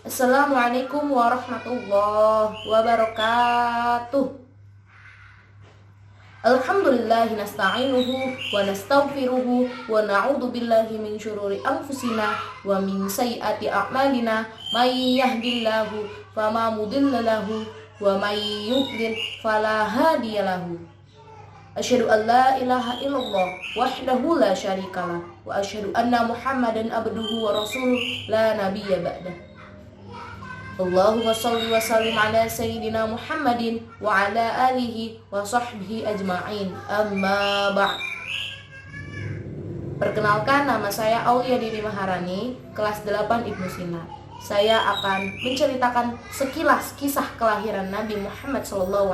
Assalamualaikum warahmatullahi wabarakatuh. Alhamdulillahi nasta'inuhu wa nastaghfiruhu wa na'udzu billahi min syururi anfusina wa min sayyiati a'malina. May yahdihillahu fama mudilla lahu wa may yudlil fala hadiyalahu. Asyhadu an la ilaha illallah wahdahu la syarikalah wa asyhadu anna Muhammadan abduhu wa rasuluh la nabiyya ba'dah. Allahumma sholli wa sallim ala sayyidina Muhammadin wa ala alihi wa sahbihi ajma'in. Amma ba'd. Perkenalkan, nama saya Aulia Dini Maharani, kelas 8 Ibnu Sina. Saya akan menceritakan sekilas kisah kelahiran Nabi Muhammad SAW.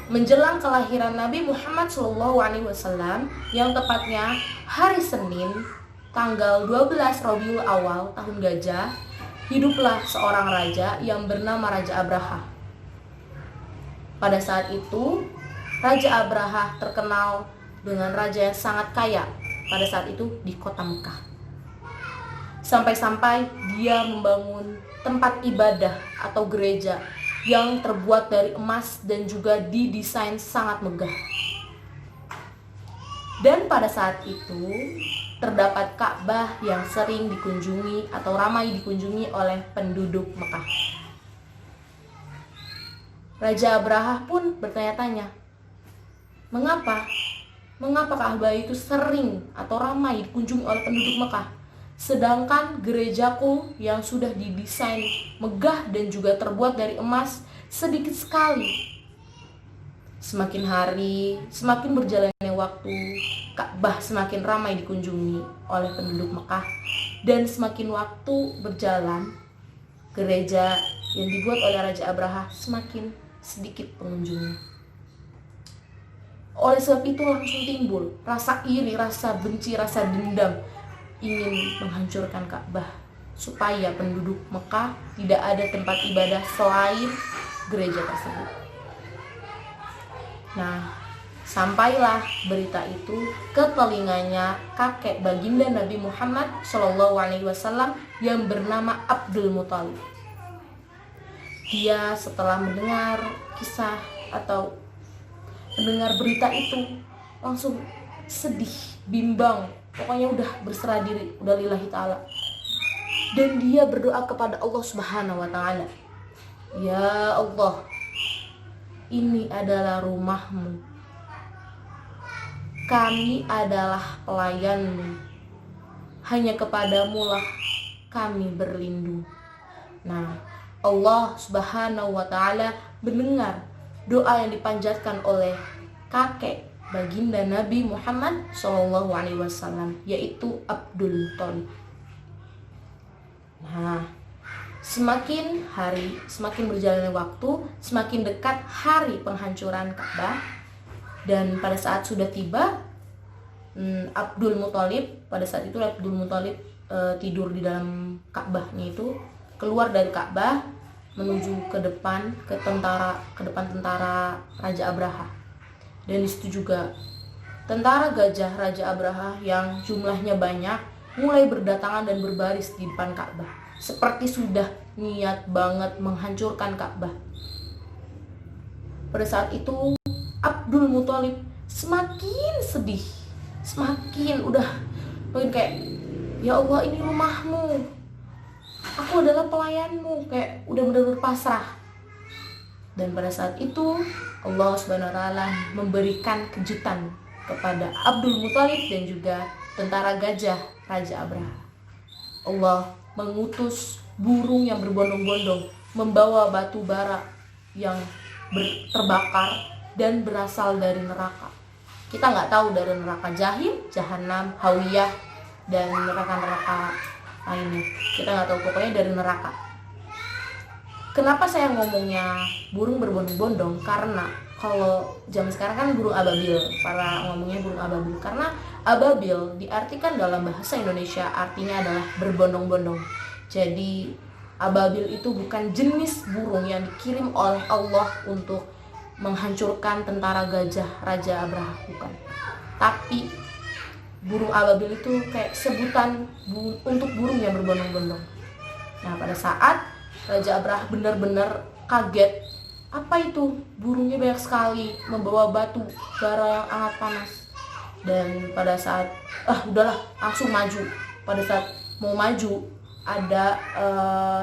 Menjelang kelahiran Nabi Muhammad SAW, yang tepatnya hari Senin, tanggal 12 Rabiul Awal tahun Gajah, hiduplah seorang raja yang bernama Raja Abraha. Pada saat itu, Raja Abraha terkenal dengan raja yang sangat kaya pada saat itu di kota Mekah. Sampai-sampai dia membangun tempat ibadah atau gereja yang terbuat dari emas dan juga didesain sangat megah. Dan pada saat itu terdapat Ka'bah yang sering dikunjungi atau ramai dikunjungi oleh penduduk Mekah. Raja Abraha pun bertanya-tanya, mengapa Ka'bah itu sering atau ramai dikunjungi oleh penduduk Mekah, sedangkan gerejaku yang sudah didesain megah dan juga terbuat dari emas sedikit sekali. Semakin hari, semakin berjalannya waktu, Ka'bah semakin ramai dikunjungi oleh penduduk Mekah, dan semakin waktu berjalan, gereja yang dibuat oleh Raja Abraha semakin sedikit pengunjungnya. Oleh sebab itu langsung timbul rasa iri, rasa benci, rasa dendam, ingin menghancurkan Ka'bah supaya penduduk Mekah tidak ada tempat ibadah selain gereja tersebut. Nah, sampailah berita itu ke telinganya kakek baginda Nabi Muhammad SAW yang bernama Abdul Muthalib. Dia setelah mendengar kisah atau mendengar berita itu langsung sedih, bimbang, pokoknya udah berserah diri, udah lillahi ta'ala. Dan dia berdoa kepada Allah Subhanahu wa ta'ala, ya Allah, ini adalah rumahmu, kami adalah pelayanmu, hanya kepadamu lah kami berlindung. Nah, Allah Subhanahu wa ta'ala mendengar doa yang dipanjatkan oleh kakek baginda Nabi Muhammad SAW, yaitu Abdul Muthalib. Nah, semakin hari, semakin berjalannya waktu, semakin dekat hari penghancuran Ka'bah. Dan pada saat sudah tiba, Abdul Muthalib tidur di dalam Ka'bahnya itu, keluar dari Ka'bah menuju ke depan tentara Raja Abraha. Dan di situ juga tentara gajah Raja Abraha yang jumlahnya banyak mulai berdatangan dan berbaris di depan Ka'bah, seperti sudah niat banget menghancurkan Ka'bah. Pada saat itu Abdul Muthalib semakin sedih, semakin udah kayak, ya Allah, ini rumahmu, aku adalah pelayanmu, kayak udah benar-benar pasrah. Dan pada saat itu Allah Subhanahu wa ta'ala memberikan kejutan kepada Abdul Muthalib dan juga tentara gajah Raja Abraha. Allah mengutus burung yang berbondong-bondong membawa batu bara yang terbakar dan berasal dari neraka. Kita nggak tahu dari neraka Jahim, Jahanam, Hawiyah, dan neraka-neraka lainnya. Kita nggak tahu, pokoknya dari neraka. Kenapa saya ngomongnya burung berbondong-bondong? Karena kalau zaman sekarang kan burung ababil, para ngomongnya burung ababil, karena ababil diartikan dalam bahasa Indonesia artinya adalah berbondong-bondong. Jadi ababil itu bukan jenis burung yang dikirim oleh Allah untuk menghancurkan tentara gajah Raja Abraha, bukan. Tapi burung ababil itu kayak sebutan untuk burung yang berbondong-bondong. Nah, pada saat Raja Abraha benar-benar kaget, apa itu? Burungnya banyak sekali, membawa batu bara yang amat panas. Dan pada saat udahlah, langsung maju. Pada saat mau maju, ada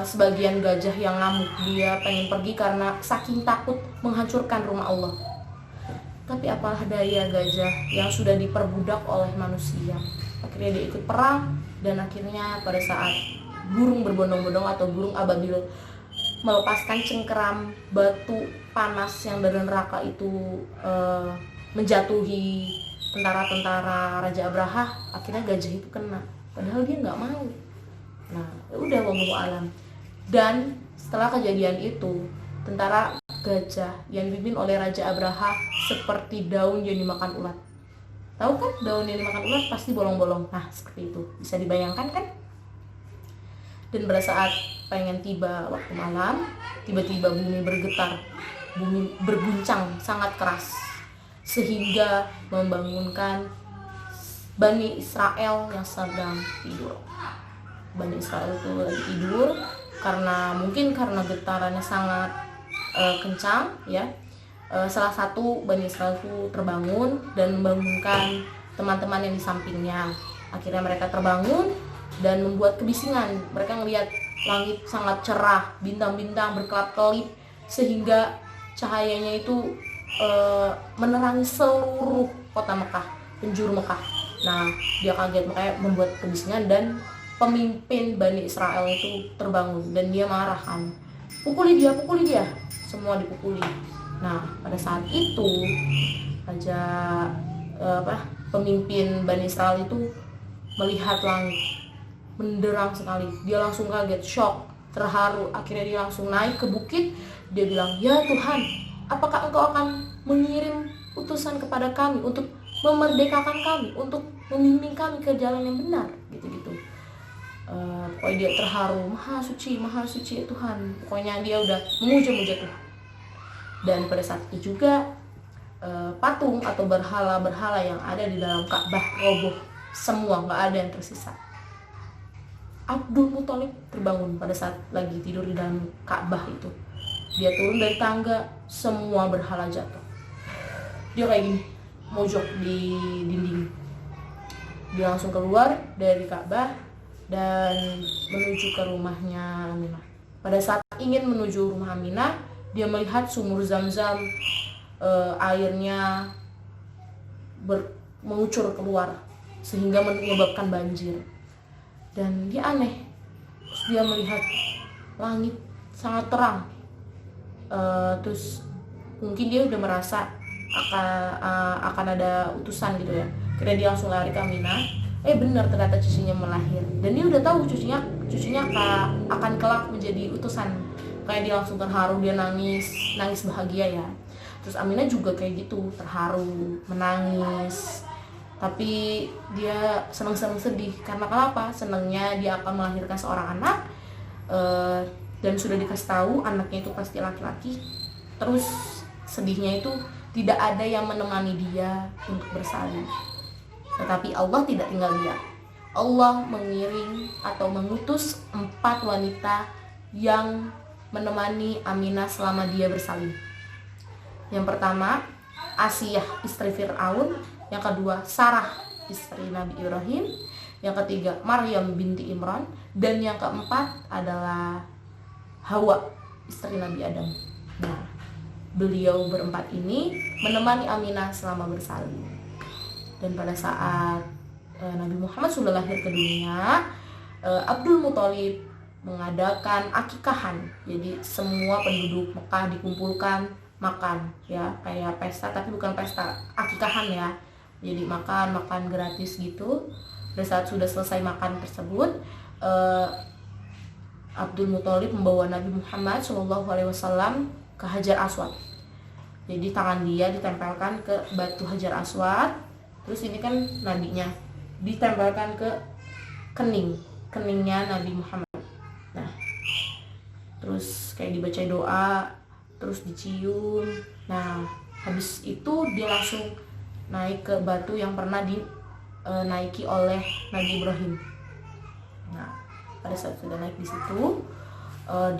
sebagian gajah yang ngamuk. Dia pengen pergi karena saking takut menghancurkan rumah Allah. Tapi apalah daya gajah yang sudah diperbudak oleh manusia. Akhirnya dia ikut perang, dan akhirnya pada saat burung berbondong-bondong atau burung ababil melepaskan cengkeram batu panas yang dari neraka itu menjatuhi tentara-tentara Raja Abraha, akhirnya gajah itu kena. Padahal dia nggak mau. Nah, udah wallahu alam. Dan setelah kejadian itu, tentara gajah yang dipimpin oleh Raja Abraha seperti daun yang dimakan ulat. Tahu kan daun yang dimakan ulat pasti bolong-bolong. Nah, seperti itu. Bisa dibayangkan kan? Dan pada saat pengen tiba waktu malam, tiba-tiba bumi bergetar. Bumi berguncang sangat keras sehingga membangunkan Bani Israel yang sedang tidur. Bani Israel itu lagi tidur mungkin karena getarannya sangat kencang ya. Salah satu Bani Israel itu terbangun dan membangunkan teman-teman yang di sampingnya. Akhirnya mereka terbangun dan membuat kebisingan. Mereka melihat langit sangat cerah, bintang-bintang berkelap-kelip sehingga cahayanya itu menerangi seluruh kota Mekah, penjuru Mekah. Nah, dia kaget, makanya membuat kebisingan, dan pemimpin Bani Israel itu terbangun dan dia marah kan. Pukuli dia, semua dipukuli. Nah, pada saat itu pemimpin Bani Israel itu melihat langit menderang sekali. Dia langsung kaget, shock, terharu. Akhirnya dia langsung naik ke bukit. Dia bilang, "Ya Tuhan, apakah Engkau akan mengirim utusan kepada kami untuk memerdekakan kami, untuk membimbing kami ke jalan yang benar?" Gitu-gitu. Pokoknya dia terharu, maha suci ya Tuhan. Pokoknya dia udah memuja-muja Tuhan. Dan pada saat itu juga patung atau berhala-berhala yang ada di dalam Ka'bah roboh semua, nggak ada yang tersisa. Abdul Muthalib terbangun pada saat lagi tidur di dalam Ka'bah itu. Dia turun dari tangga, semua berhala jatuh. Dia kayak gini, mojok di dinding. Dia langsung keluar dari Ka'bah dan menuju ke rumahnya Aminah. Pada saat ingin menuju rumah Aminah, dia melihat sumur Zam-Zam, airnya mengucur keluar sehingga menyebabkan banjir. Dan dia aneh, terus dia melihat langit sangat terang. Terus mungkin dia udah merasa akan ada utusan gitu ya. Kira dia langsung lari ke Aminah. Benar, ternyata cucunya melahir. Dan dia udah tahu cucunya akan kelak menjadi utusan. Kayak dia langsung terharu, dia nangis bahagia ya. Terus Aminah juga kayak gitu, terharu, menangis. Tapi dia senang-senang sedih. Karena kenapa? Senangnya dia akan melahirkan seorang anak, dan sudah dikasih tahu anaknya itu pasti laki-laki. Terus sedihnya itu tidak ada yang menemani dia untuk bersalin. Tetapi Allah tidak tinggal diam. Allah mengiring atau mengutus 4 wanita yang menemani Aminah selama dia bersalin. Yang pertama, Asiyah istri Fir'aun. Yang kedua, Sarah istri Nabi Ibrahim. Yang ketiga, Maryam binti Imran. Dan yang keempat adalah Hawa istri Nabi Adam. Nah, beliau berempat ini menemani Aminah selama bersalin. Dan pada saat Nabi Muhammad sudah lahir ke dunia, Abdul Muthalib mengadakan akikahan. Jadi semua penduduk Mekah dikumpulkan makan ya, kayak pesta tapi bukan pesta, akikahan ya. Jadi makan gratis gitu. Pada saat sudah selesai makan tersebut, Abdul Muthalib membawa Nabi Muhammad SAW ke Hajar Aswad. Jadi tangan dia ditempelkan ke batu Hajar Aswad. Terus ini kan nabinya ditempelkan ke keningnya Nabi Muhammad. Nah, terus kayak dibaca doa, terus dicium. Nah, habis itu dia langsung naik ke batu yang pernah naiki oleh Nabi Ibrahim. Nah, pada saat sudah naik di situ,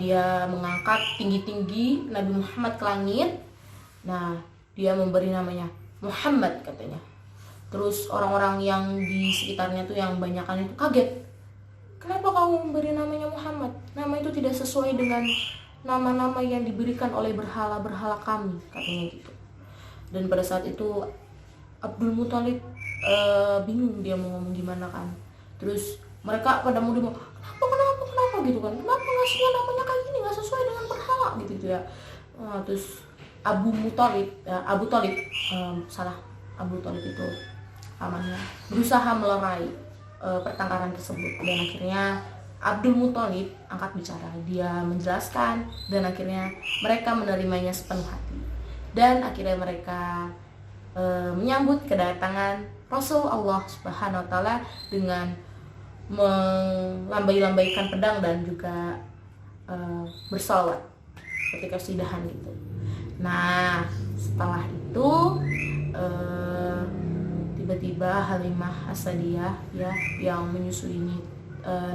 dia mengangkat tinggi-tinggi Nabi Muhammad ke langit. Nah, dia memberi namanya Muhammad katanya. Terus orang-orang yang di sekitarnya tuh yang banyakan itu kaget. Kenapa kamu memberi namanya Muhammad? Nama itu tidak sesuai dengan nama-nama yang diberikan oleh berhala-berhala kami, katanya gitu. Dan pada saat itu Abdul Muthalib bingung dia mau ngomong gimana kan. Terus mereka pada mau kenapa gitu kan, kenapa ngasihnya namanya kayak gini, nggak sesuai dengan berhala gitu ya. Terus Abu Thalib itu pamannya berusaha melerai pertengkaran tersebut, dan akhirnya Abdul Muthalib angkat bicara. Dia menjelaskan dan akhirnya mereka menerimanya sepenuh hati, dan akhirnya mereka menyambut kedatangan Rasul Allah Subhanahu wa taala dengan melambai-lambaikan pedang dan juga bersalawat ketika sudahan gitu. Nah, setelah itu tiba-tiba Halimah As-Sa'diyah ya yang menyusui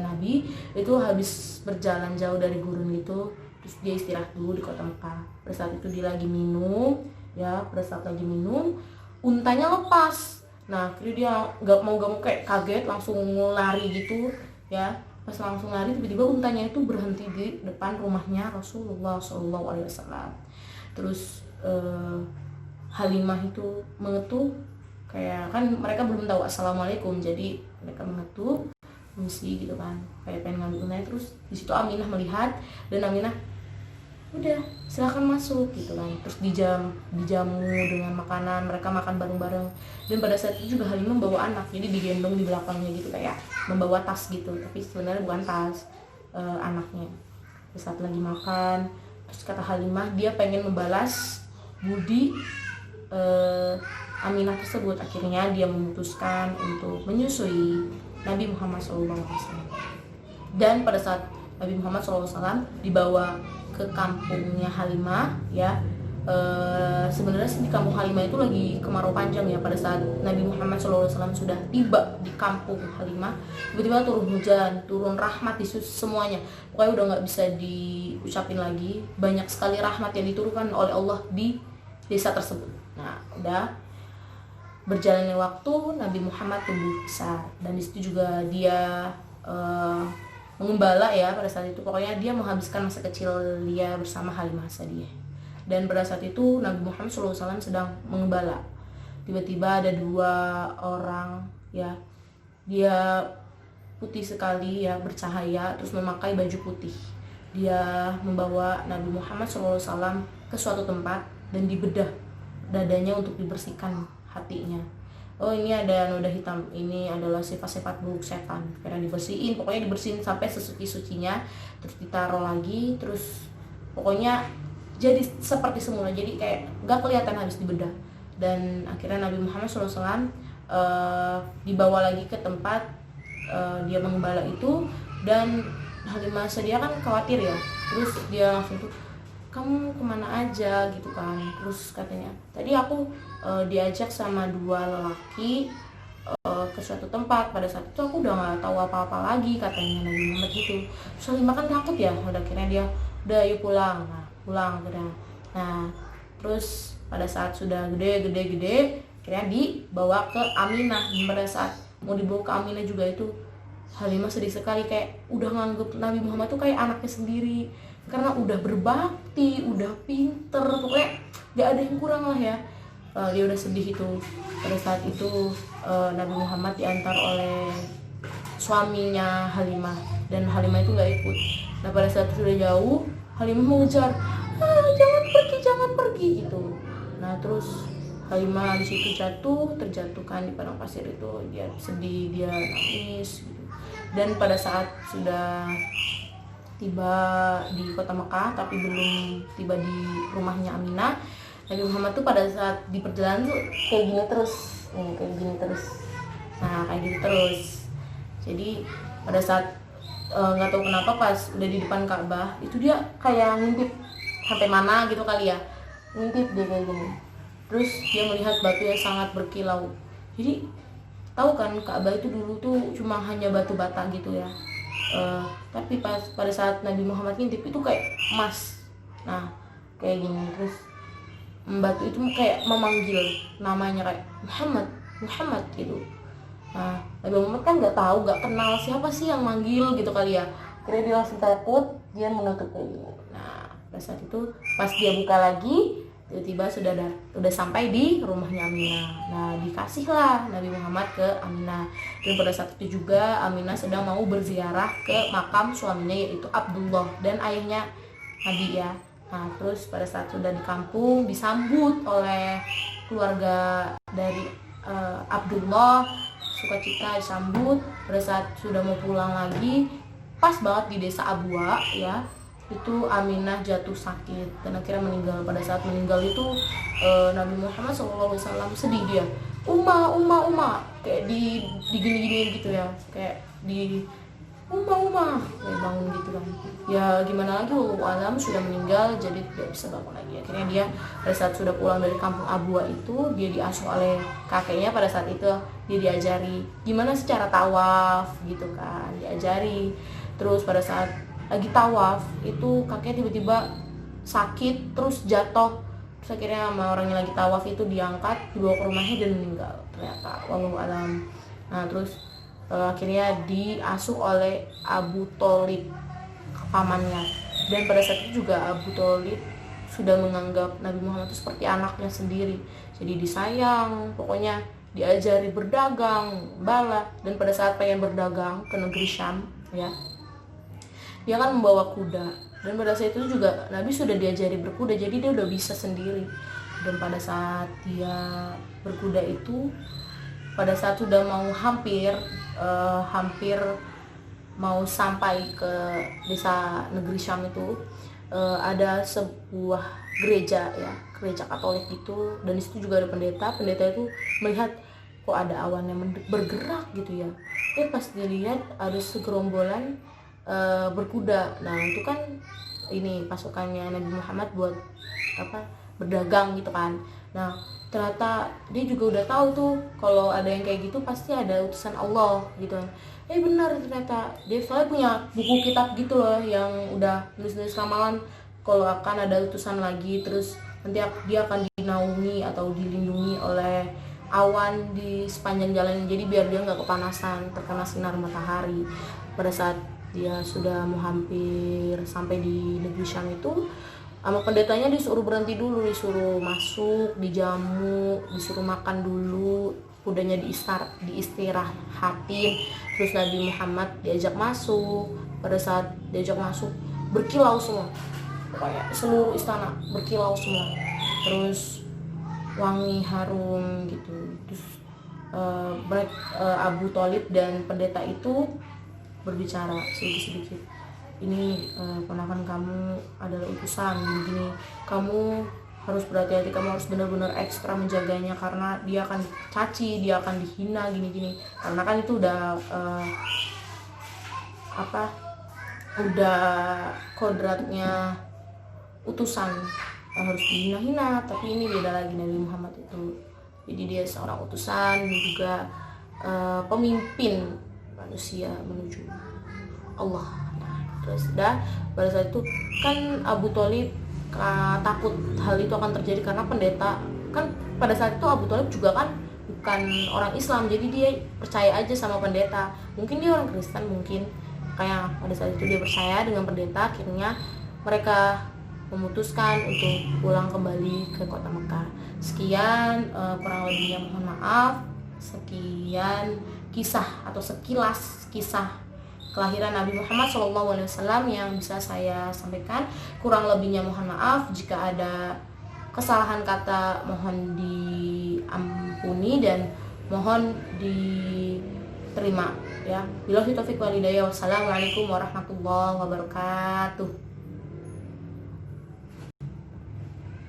Nabi itu habis berjalan jauh dari gurun itu, terus dia istirahat dulu di kota Mekah. Pada saat itu dia lagi minum ya, pada saat lagi minum untanya lepas. Nah, akhirnya dia gak mau kayak kaget langsung lari gitu ya. Pas langsung lari tiba-tiba untanya itu berhenti di depan rumahnya Rasulullah SAW. Terus Halimah itu mengetuk, kayak kan mereka belum tahu assalamualaikum, jadi mereka mengetuk misi gitu kan, kayak pengen ngambil untanya. Terus di situ Aminah melihat, dan Aminah udah silakan masuk gitu kan. Terus dijamu dengan makanan, mereka makan bareng-bareng. Dan pada saat itu juga Halimah membawa anak, jadi digendong di belakangnya gitu, kayak membawa tas gitu, tapi sebenarnya bukan tas anaknya. Pada saat lagi makan, terus kata Halimah dia pengen membalas budi Aminah tersebut. Akhirnya dia memutuskan untuk menyusui Nabi Muhammad SAW. Dan pada saat Nabi Muhammad SAW dibawa ke kampungnya Halimah ya, sebenarnya sih di kampung Halimah itu lagi kemarau panjang ya. Pada saat Nabi Muhammad SAW sudah tiba di kampung Halimah, tiba-tiba turun hujan, turun rahmat di semuanya. Pokoknya udah nggak bisa diucapin lagi, banyak sekali rahmat yang diturunkan oleh Allah di desa tersebut. Nah, udah berjalannya waktu, Nabi Muhammad tumbuh besar, dan di situ juga dia mengembala ya pada saat itu. Pokoknya dia menghabiskan masa kecil dia bersama Halimah As-Sa'diyah. Dan pada saat itu Nabi Muhammad SAW sedang mengembala. Tiba-tiba ada dua orang ya, dia putih sekali ya, bercahaya, terus memakai baju putih. Dia membawa Nabi Muhammad SAW ke suatu tempat dan dibedah dadanya untuk dibersihkan hatinya. Oh, ini ada noda hitam, ini adalah sifat-sifat buruk setan, karena dibersihin, pokoknya dibersihin sampai sesuci-sucinya, terus ditaruh lagi, terus pokoknya jadi seperti semula, jadi kayak gak kelihatan habis dibedah. Dan akhirnya Nabi Muhammad SAW dibawa lagi ke tempat dia mengembala itu, dan Halimah As-Sa'diyah kan khawatir ya, terus dia langsung tuh, kamu kemana aja gitu kan. Terus katanya, tadi aku diajak sama dua lelaki ke suatu tempat, pada saat itu aku udah gak tahu apa-apa lagi, katanya Nabi Muhammad gitu. Terus Halimah kan takut ya, akhirnya dia udah yuk pulang. Nah, pulang udah. Nah, terus pada saat sudah gede akhirnya dibawa ke Aminah. Pada saat mau dibawa ke Aminah juga itu Halimah sedih sekali, kayak udah nganggep Nabi Muhammad tuh kayak anaknya sendiri, karena udah berbakti, udah pinter, pokoknya gak ada yang kurang lah ya. Dia udah sedih itu. Pada saat itu Nabi Muhammad diantar oleh suaminya Halimah, dan Halimah itu gak ikut. Nah, pada saat sudah jauh, Halimah mengejar, jangan pergi gitu. Nah, terus Halimah di situ terjatuhkan di padang pasir itu. Dia sedih, dia nangis gitu. Dan pada saat sudah tiba di kota Mekah tapi belum tiba di rumahnya Aminah, Nabi Muhammad tuh pada saat di perjalanan tuh kayak gini terus. Nah, kayak gitu terus. Jadi pada saat nggak tahu kenapa pas udah di depan Ka'bah itu dia kayak ngintip sampai mana gitu kali ya, ngintip dia kayak gini. Terus dia melihat batu yang sangat berkilau. Jadi tahu kan Ka'bah itu dulu tuh cuma hanya batu bata gitu ya. Tapi pada saat Nabi Muhammad ngintip itu kayak emas. Nah kayak gini, terus batu itu kayak memanggil namanya kayak Muhammad, Muhammad gitu. Nah Nabi Muhammad kan nggak tahu, nggak kenal siapa sih yang manggil gitu kali ya. Akhirnya dia langsung takut, dia menutup kayak. Nah pada saat itu pas dia buka lagi, tiba-tiba sudah sampai di rumahnya Aminah. Nah dikasihlah Nabi Muhammad ke Aminah. Dan pada saat itu juga Aminah sedang mau berziarah ke makam suaminya yaitu Abdullah dan ayahnya Nabi ya. Nah terus pada saat sudah di kampung disambut oleh keluarga dari Abdullah, sukacita disambut. Pada saat sudah mau pulang lagi, pas banget di desa Abwa ya, itu Aminah jatuh sakit dan akhirnya meninggal. Pada saat meninggal itu Nabi Muhammad SAW sedih dia, Uma kayak digini-giniin gitu ya, kayak di Uma kayak bangun gitu kan. Ya gimana lagi, alam sudah meninggal jadi tidak bisa bangun lagi. Akhirnya dia pada saat sudah pulang dari kampung Abwa itu, dia diasuh oleh kakeknya. Pada saat itu dia diajari gimana secara tawaf gitu kan, diajari. Terus pada saat lagi tawaf itu kakek tiba-tiba sakit terus jatuh, terus akhirnya sama orang yang lagi tawaf itu diangkat dibawa ke rumahnya dan meninggal ternyata, wallahu alam. Nah terus akhirnya diasuh oleh Abu Thalib, pamannya. Dan pada saat itu juga Abu Thalib sudah menganggap Nabi Muhammad itu seperti anaknya sendiri, jadi disayang, pokoknya diajari berdagang, bala. Dan pada saat pengen berdagang ke negeri Syam ya, dia kan membawa kuda, dan pada saat itu juga Nabi sudah diajari berkuda, jadi dia udah bisa sendiri. Dan pada saat dia berkuda itu, pada saat sudah mau hampir mau sampai ke desa negeri Syam itu, ada sebuah gereja ya, gereja Katolik gitu, dan disitu juga ada pendeta itu melihat kok ada awan yang bergerak gitu ya. Pas dilihat ada segerombolan berkuda. Nah itu kan ini pasukannya Nabi Muhammad buat berdagang gitu kan. Nah ternyata dia juga udah tahu tuh kalau ada yang kayak gitu pasti ada utusan Allah gitu kan. Benar, ternyata dia soalnya punya buku kitab gitu loh yang udah nulis ramalan kalau akan ada utusan lagi, terus nanti dia akan dinaungi atau dilindungi oleh awan di sepanjang jalan, jadi biar dia nggak kepanasan terkena sinar matahari. Pada saat dia sudah mau hampir sampai di negeri Syam itu, sama pendetanya disuruh berhenti dulu, disuruh masuk, dijamu, disuruh makan dulu, kudanya diistirahatin. Terus Nabi Muhammad diajak masuk. Pada saat diajak masuk berkilau semua, pokoknya seluruh istana berkilau semua, terus wangi harum gitu. Terus Abu Thalib dan pendeta itu berbicara sedikit-sedikit, ini ponakan kamu adalah utusan gini, kamu harus berhati-hati, kamu harus benar-benar ekstra menjaganya karena dia akan caci, dia akan dihina gini-gini, karena kan itu udah udah kodratnya utusan, harus dihina-hina. Tapi ini beda lagi Nabi Muhammad itu, jadi dia seorang utusan juga pemimpin manusia menuju Allah. Nah terus pada saat itu kan Abu Thalib takut hal itu akan terjadi karena pendeta kan pada saat itu Abu Thalib juga kan bukan orang Islam, jadi dia percaya aja sama pendeta. Mungkin dia orang Kristen, mungkin kayak pada saat itu dia percaya dengan pendeta. Akhirnya mereka memutuskan untuk pulang kembali ke kota Mekah. Sekian kurang lebihnya mohon maaf. Sekian kisah atau sekilas kisah kelahiran Nabi Muhammad SAW yang bisa saya sampaikan. Kurang lebihnya mohon maaf, jika ada kesalahan kata mohon diampuni dan mohon diterima ya. Billahi taufiq wal hidayah. Wassalamualaikum warahmatullahi wabarakatuh.